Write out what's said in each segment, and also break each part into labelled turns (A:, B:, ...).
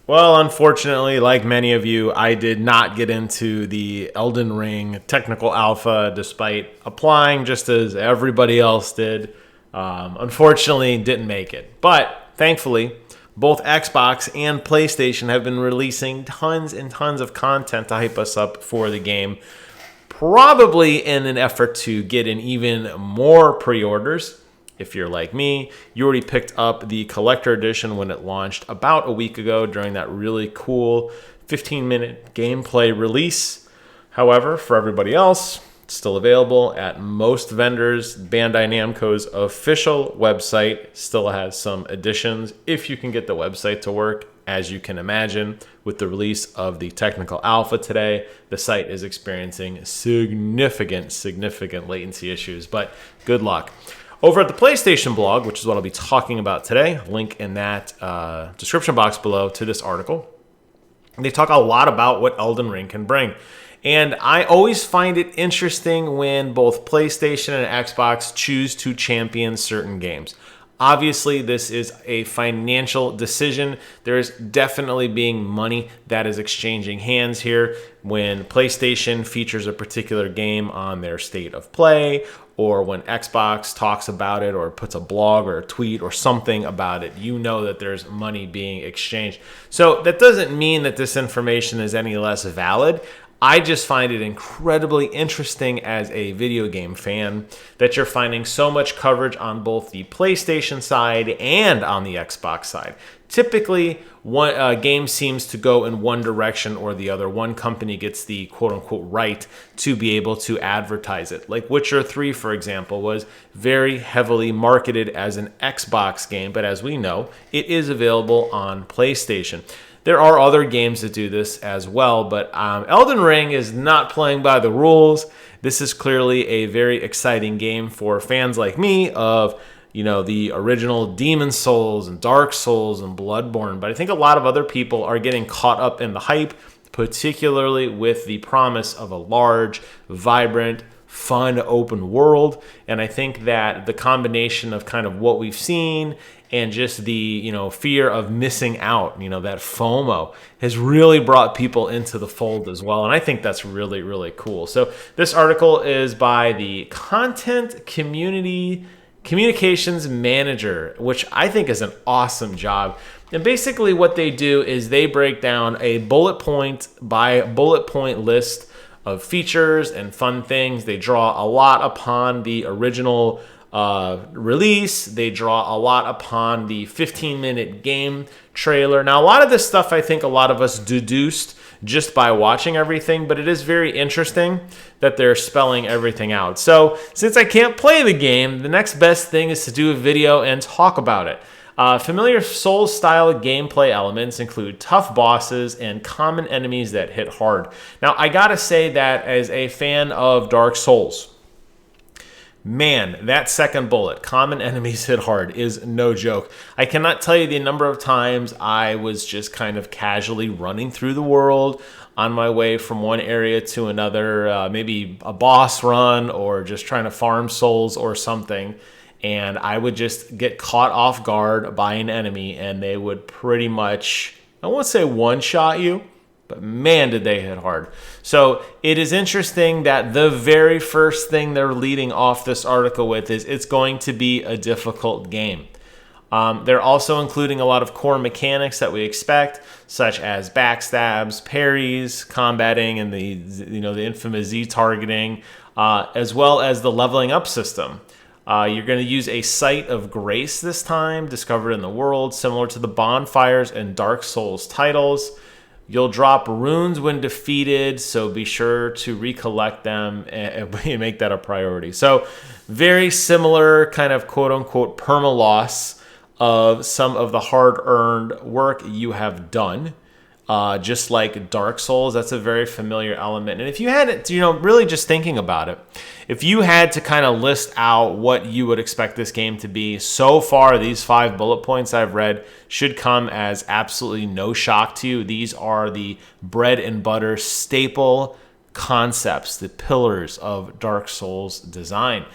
A: Well, unfortunately, like many of you, I did not get into the Elden Ring technical alpha despite applying just as everybody else did. Unfortunately, didn't make it. But thankfully, both Xbox and PlayStation have been releasing tons and tons of content to hype us up for the game, probably in an effort to get in even more pre-orders. If you're like me, you already picked up the collector edition when it launched about a week ago during that really cool 15-minute gameplay release. However, for everybody else, it's still available at most vendors. Bandai Namco's official website still has some additions if you can get the website to work. As you can imagine, with the release of the technical alpha today, the site is experiencing significant latency issues, but good luck. Over at the PlayStation blog, which is what I'll be talking about today, link in that description box below to this article, they talk a lot about what Elden Ring can bring. And I always find it interesting when both PlayStation and Xbox choose to champion certain games. Obviously, this is a financial decision. There is definitely being money that is exchanging hands here when PlayStation features a particular game on their state of play, or when Xbox talks about it or puts a blog or a tweet or something about it. You know that there's money being exchanged. So that doesn't mean that this information is any less valid. I just find it incredibly interesting as a video game fan that you're finding so much coverage on both the PlayStation side and on the Xbox side. Typically, one game seems to go in one direction or the other. One company gets the quote-unquote right to be able to advertise it. Like Witcher 3, for example, was very heavily marketed as an Xbox game, but as we know, it is available on PlayStation. There are other games that do this as well, but Elden Ring is not playing by the rules. This is clearly a very exciting game for fans like me of, the original Demon Souls and Dark Souls and Bloodborne. But I think a lot of other people are getting caught up in the hype, particularly with the promise of a large, vibrant, fun open world. And I think that the combination of kind of what we've seen and just the fear of missing out, that FOMO has really brought people into the fold as well. And I think that's really, really cool. So this article is by the Content Communications Manager, which I think is an awesome job. And basically what they do is they break down a bullet point by bullet point list of features and fun things. They draw a lot upon the original release. They draw a lot upon the 15-minute game trailer. Now, a lot of this stuff I think a lot of us deduced just by watching everything, but it is very interesting that they're spelling everything out. So since I can't play the game, the next best thing is to do a video and talk about it. Familiar Souls-style gameplay elements include tough bosses and common enemies that hit hard. Now, I gotta say that as a fan of Dark Souls, man, that second bullet, common enemies hit hard, is no joke. I cannot tell you the number of times I was just kind of casually running through the world on my way from one area to another, maybe a boss run or just trying to farm souls or something. And I would just get caught off guard by an enemy, and they would pretty much, I won't say one-shot you, but man, did they hit hard. So it is interesting that the very first thing they're leading off this article with is it's going to be a difficult game. They're also including a lot of core mechanics that we expect, such as backstabs, parries, combating, and the infamous Z targeting, as well as the leveling up system. You're going to use a Site of Grace this time, discovered in the world, similar to the bonfires and Dark Souls titles. You'll drop runes when defeated, so be sure to recollect them and make that a priority. So very similar kind of quote-unquote perma-loss of some of the hard-earned work you have done. Just like Dark Souls, that's a very familiar element. And if you had it, really just thinking about it, if you had to kind of list out what you would expect this game to be, so far, these 5 bullet points I've read should come as absolutely no shock to you. These are the bread and butter staple concepts, the pillars of Dark Souls design.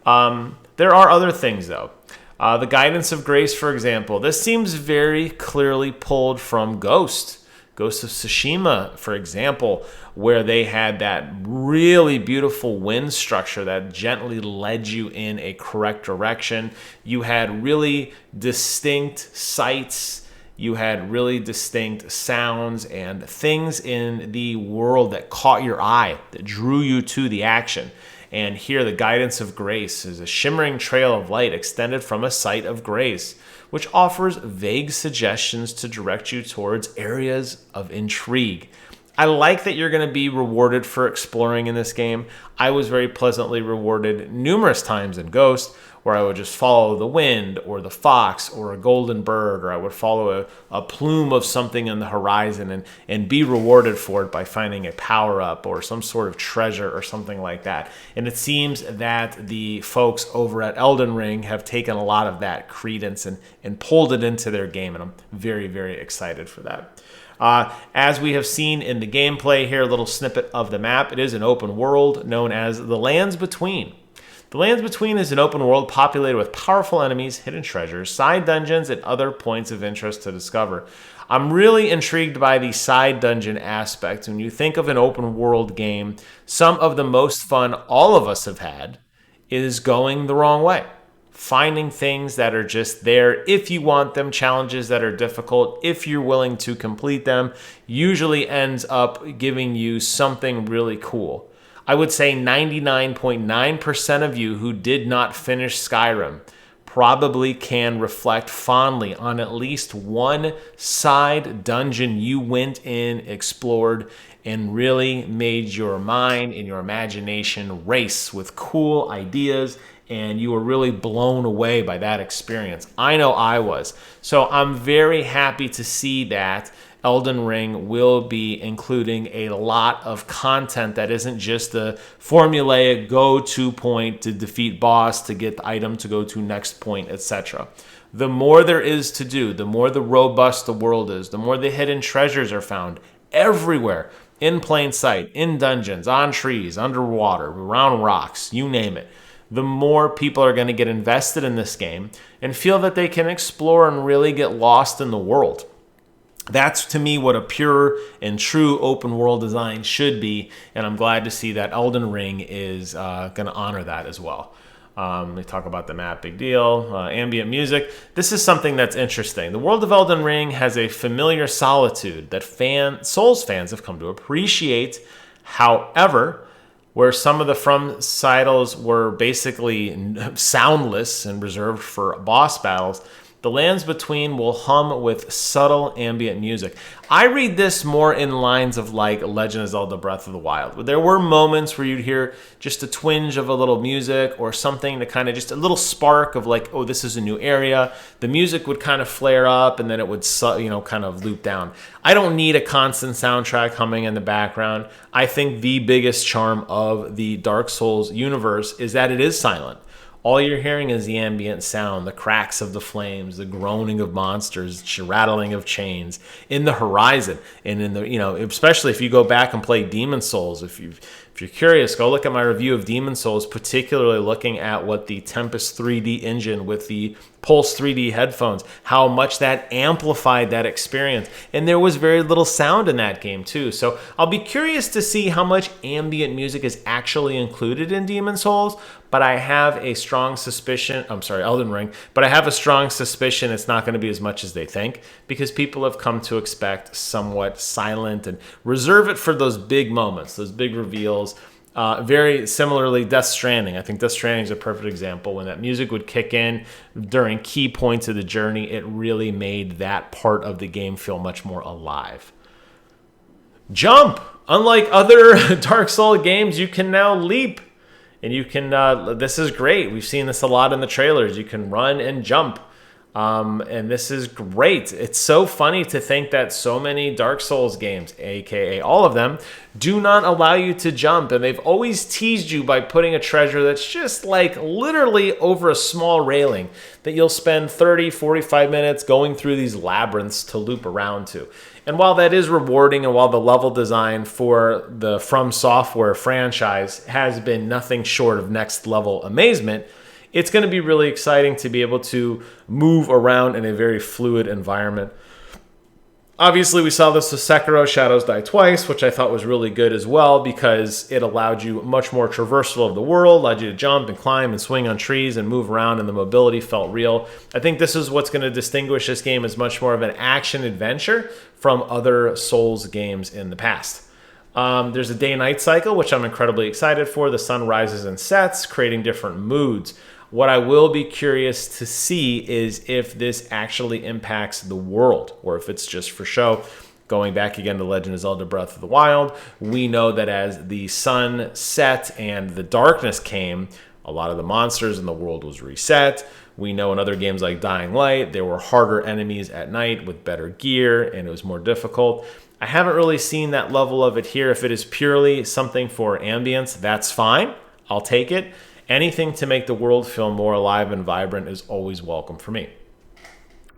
A: There are other things, though. The Guidance of Grace, for example, this seems very clearly pulled from Ghost of Tsushima, for example, where they had that really beautiful wind structure that gently led you in a correct direction. You had really distinct sights. You had really distinct sounds and things in the world that caught your eye, that drew you to the action. And here, the Guidance of Grace is a shimmering trail of light extended from a site of grace, which offers vague suggestions to direct you towards areas of intrigue. I like that you're going to be rewarded for exploring in this game. I was very pleasantly rewarded numerous times in Ghost, where I would just follow the wind or the fox or a golden bird, or I would follow a plume of something in the horizon and be rewarded for it by finding a power-up or some sort of treasure or something like that. And it seems that the folks over at Elden Ring have taken a lot of that credence and pulled it into their game, and I'm very, very excited for that. As we have seen in the gameplay here, a little snippet of the map, it is an open world known as the Lands Between. The Lands Between is an open world populated with powerful enemies, hidden treasures, side dungeons, and other points of interest to discover. I'm really intrigued by the side dungeon aspect. When you think of an open world game, some of the most fun all of us have had is going the wrong way. Finding things that are just there if you want them, challenges that are difficult, if you're willing to complete them, usually ends up giving you something really cool. I would say 99.9% of you who did not finish Skyrim probably can reflect fondly on at least one side dungeon you went in, explored, and really made your mind and your imagination race with cool ideas, and you were really blown away by that experience. I know I was. So I'm very happy to see that Elden Ring will be including a lot of content that isn't just the formulaic go-to point to defeat boss, to get the item, to go to next point, etc. The more there is to do, the more the robust the world is, the more the hidden treasures are found everywhere, in plain sight, in dungeons, on trees, underwater, around rocks, you name it. The more people are going to get invested in this game and feel that they can explore and really get lost in the world. That's, to me, what a pure and true open world design should be, and I'm glad to see that Elden Ring is going to honor that as well. They talk about the map, big deal. Ambient music. This is something that's interesting. The world of Elden Ring has a familiar solitude that Souls fans have come to appreciate. However, where some of the From titles were basically soundless and reserved for boss battles, the Lands Between will hum with subtle ambient music. I read this more in lines of like Legend of Zelda Breath of the Wild. There were moments where you'd hear just a twinge of a little music or something to kind of just a little spark of like, oh, this is a new area. The music would kind of flare up and then it would, kind of loop down. I don't need a constant soundtrack humming in the background. I think the biggest charm of the Dark Souls universe is that it is silent. All you're hearing is the ambient sound, the cracks of the flames, the groaning of monsters, rattling of chains in the horizon. And in the, especially if you go back and play Demon Souls, if you're curious, go look at my review of Demon Souls, particularly looking at what the Tempest 3D engine with the Pulse 3D headphones, how much that amplified that experience. And there was very little sound in that game too. So I'll be curious to see how much ambient music is actually included in Demon Souls, but I have a strong suspicion, Elden Ring, but I have a strong suspicion it's not going to be as much as they think, because people have come to expect somewhat silent and reserve it for those big moments, those big reveals. Very similarly, Death Stranding. I think Death Stranding is a perfect example. When that music would kick in during key points of the journey, it really made that part of the game feel much more alive. Jump! Unlike other Dark Souls games, you can now leap. And you can, this is great. We've seen this a lot in the trailers. You can run and jump. And this is great. It's so funny to think that so many Dark Souls games, aka all of them, do not allow you to jump. And they've always teased you by putting a treasure that's just like literally over a small railing that you'll spend 30, 45 minutes going through these labyrinths to loop around to. And while that is rewarding, and while the level design for the From Software franchise has been nothing short of next level amazement, it's going to be really exciting to be able to move around in a very fluid environment. Obviously, we saw this with Sekiro Shadows Die Twice, which I thought was really good as well because it allowed you much more traversal of the world, allowed you to jump and climb and swing on trees and move around, and the mobility felt real. I think this is what's going to distinguish this game as much more of an action-adventure from other Souls games in the past. There's a day-night cycle, which I'm incredibly excited for. The sun rises and sets, creating different moods. What I will be curious to see is if this actually impacts the world or if it's just for show. Going back again to Legend of Zelda Breath of the Wild, we know that as the sun set and the darkness came, a lot of the monsters in the world was reset. We know in other games like Dying Light, there were harder enemies at night with better gear and it was more difficult. I haven't really seen that level of it here. If it is purely something for ambience, that's fine. I'll take it. Anything to make the world feel more alive and vibrant is always welcome for me.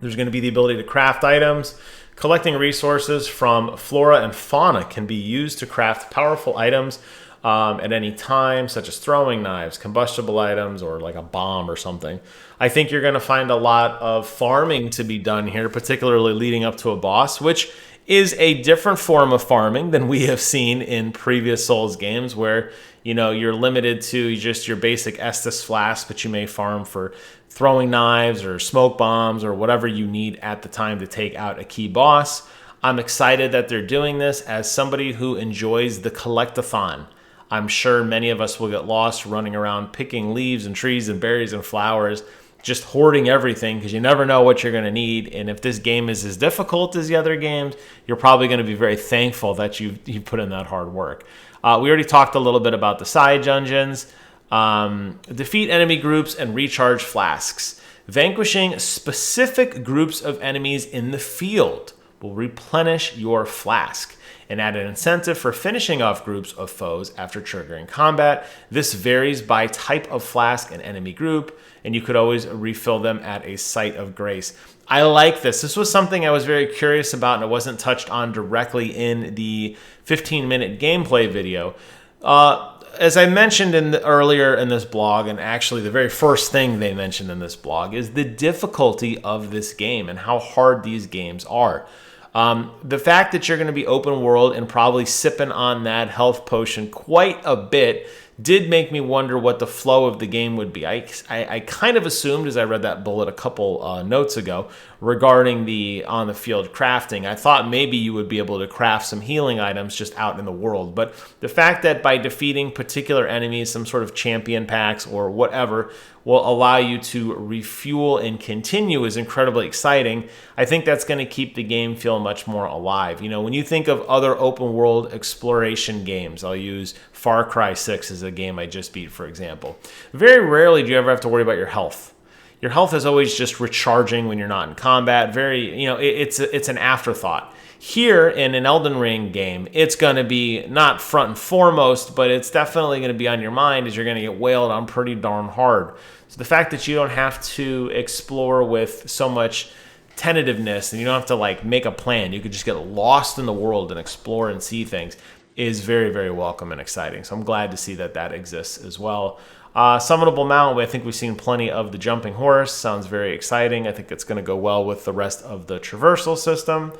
A: There's going to be the ability to craft items. Collecting resources from flora and fauna can be used to craft powerful items at any time, such as throwing knives, combustible items, or like a bomb or something. I think you're going to find a lot of farming to be done here, particularly leading up to a boss, which is a different form of farming than we have seen in previous Souls games where you're limited to just your basic Estus flask, but you may farm for throwing knives or smoke bombs or whatever you need at the time to take out a key boss. I'm excited that they're doing this. As somebody who enjoys the collectathon, I'm sure many of us will get lost running around picking leaves and trees and berries and flowers, just hoarding everything because you never know what you're going to need. And if this game is as difficult as the other games, you're probably going to be very thankful that you put in that hard work. We already talked a little bit about the side dungeons. Defeat enemy groups and recharge flasks. Vanquishing specific groups of enemies in the field will replenish your flask and add an incentive for finishing off groups of foes after triggering combat. This varies by type of flask and enemy group, and you could always refill them at a site of grace. I like this. This was something I was very curious about, and it wasn't touched on directly in the 15-minute gameplay video. As I mentioned earlier in this blog, and actually the very first thing they mentioned in this blog, is the difficulty of this game and how hard these games are. The fact that you're going to be open world and probably sipping on that health potion quite a bit did make me wonder what the flow of the game would be. I kind of assumed as I read that bullet a couple notes ago regarding the on-the-field crafting. I thought maybe you would be able to craft some healing items just out in the world. But the fact that by defeating particular enemies, some sort of champion packs or whatever, will allow you to refuel and continue is incredibly exciting. I think that's going to keep the game feel much more alive. When you think of other open world exploration games, I'll use Far Cry 6 as a game I just beat, for example. Very rarely do you ever have to worry about your health. Your health is always just recharging when you're not in combat. It's an afterthought. Here in an Elden Ring game, it's going to be not front and foremost, but it's definitely going to be on your mind as you're going to get wailed on pretty darn hard. So the fact that you don't have to explore with so much tentativeness and you don't have to make a plan, you could just get lost in the world and explore and see things, is very, very welcome and exciting. So I'm glad to see that exists as well. Summonable Mount, I think we've seen plenty of the jumping horse. Sounds very exciting. I think it's going to go well with the rest of the traversal system,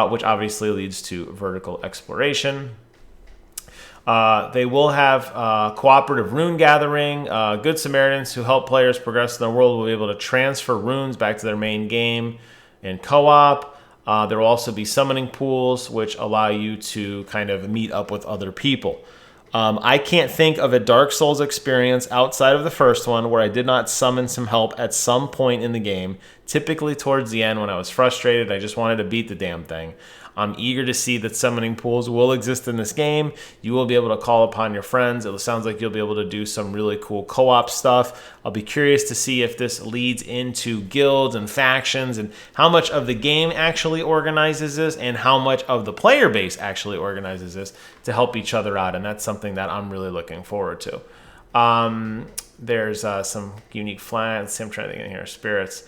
A: which obviously leads to vertical exploration. They will have cooperative rune gathering. Good Samaritans who help players progress in the world will be able to transfer runes back to their main game in co-op. There will also be summoning pools, which allow you to kind of meet up with other people. I can't think of a Dark Souls experience outside of the first one where I did not summon some help at some point in the game, typically towards the end when I was frustrated. I just wanted to beat the damn thing. I'm eager to see that summoning pools will exist in this game. You will be able to call upon your friends. It sounds like you'll be able to do some really cool co-op stuff. I'll be curious to see if this leads into guilds and factions and how much of the game actually organizes this and how much of the player base actually organizes this to help each other out. And that's something that I'm really looking forward to. There's some unique flats. I'm trying to think in here. Spirits.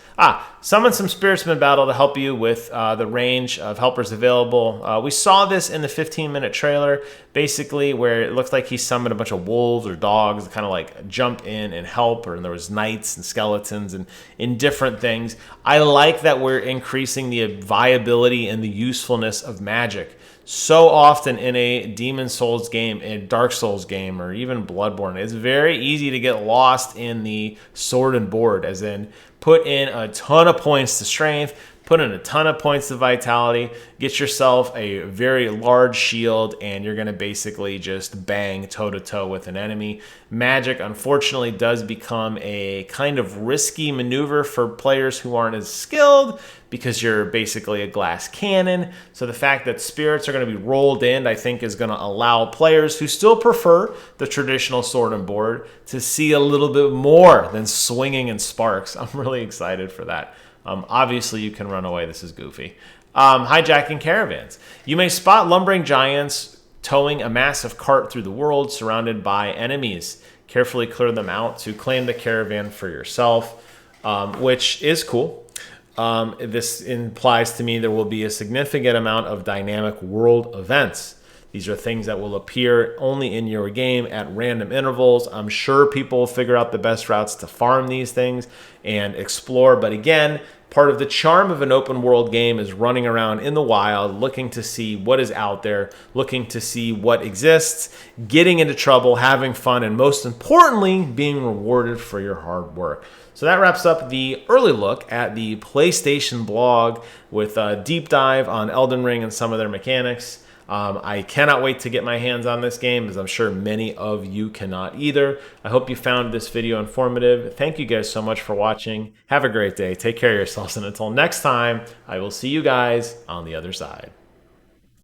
A: Summon some spirits mid-battle to help you with the range of helpers available. We saw this in the 15-minute trailer, basically, where it looked like he summoned a bunch of wolves or dogs to kind of like jump in and help, and there was knights and skeletons and in different things. I like that we're increasing the viability and the usefulness of magic. So often in a Demon Souls game, a Dark Souls game, or even Bloodborne, it's very easy to get lost in the sword and board, as in put in a ton of points to strength, put in a ton of points to vitality, get yourself a very large shield, and you're going to basically just bang toe-to-toe with an enemy. Magic, unfortunately, does become a kind of risky maneuver for players who aren't as skilled, because you're basically a glass cannon. So the fact that spirits are going to be rolled in, I think, is going to allow players who still prefer the traditional sword and board to see a little bit more than swinging and sparks. I'm really excited for that. Obviously, you can run away. This is goofy. Hijacking caravans. You may spot lumbering giants towing a massive cart through the world surrounded by enemies. Carefully clear them out to claim the caravan for yourself, which is cool. This implies to me there will be a significant amount of dynamic world events. These are things that will appear only in your game at random intervals. I'm sure people will figure out the best routes to farm these things and explore. But again, part of the charm of an open world game is running around in the wild, looking to see what is out there, looking to see what exists, getting into trouble, having fun, and most importantly, being rewarded for your hard work. So that wraps up the early look at the PlayStation blog with a deep dive on Elden Ring and some of their mechanics. I cannot wait to get my hands on this game, as I'm sure many of you cannot either. I hope you found this video informative. Thank you guys so much for watching. Have a great day. Take care of yourselves, and until next time, I will see you guys on the other side.